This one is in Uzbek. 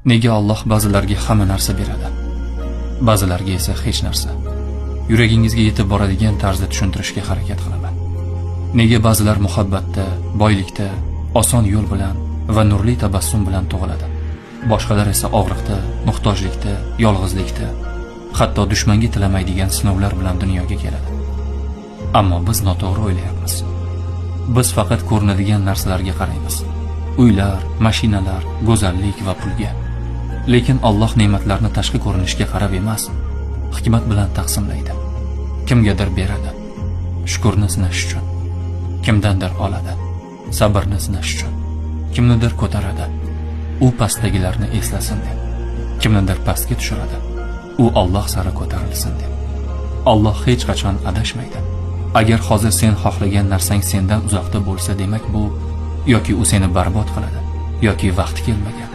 Nega Alloh ba'zilarga hamma narsa beradi, ba'zilarga esa hech narsa? Yuragingizga yetib boradigan tarzda tushuntirishga harakat qilaman. Nega ba'zilar muhabbatda, boylikda, oson yo'l bilan va nurli tabassum bilan tug'iladi, boshqalar esa og'riqda, muhtojlikda, yolg'izlikda, hatto dushmanga tilamaydigan sinovlar bilan dunyoga keladi? Ammo biz noto'g'ri o'ylayapmiz. Biz faqat ko'rinadigan narsalarga qaraymiz. Uylar, mashinalar, go'zallik va pulga. Lekin Alloh ne'matlarni tashqi ko'rinishga qarab emas, hikmat bilan taqsimlaydi. Kimgadir beradi, shukrni sinash uchun. Kimdandir oladi, sabrni sinash uchun. Kimnidir ko'taradi, u pastdagilarni eslasin deb. Kimnidir pastga tushiradi, u Alloh sari ko'tarilsin deb. Alloh hech qachon adashmaydi. Agar hozir sen xohlagan narsang sendan uzoqda bo'lsa, demak bu yoki u seni barbod qiladi, yoki vaqti kelmagan.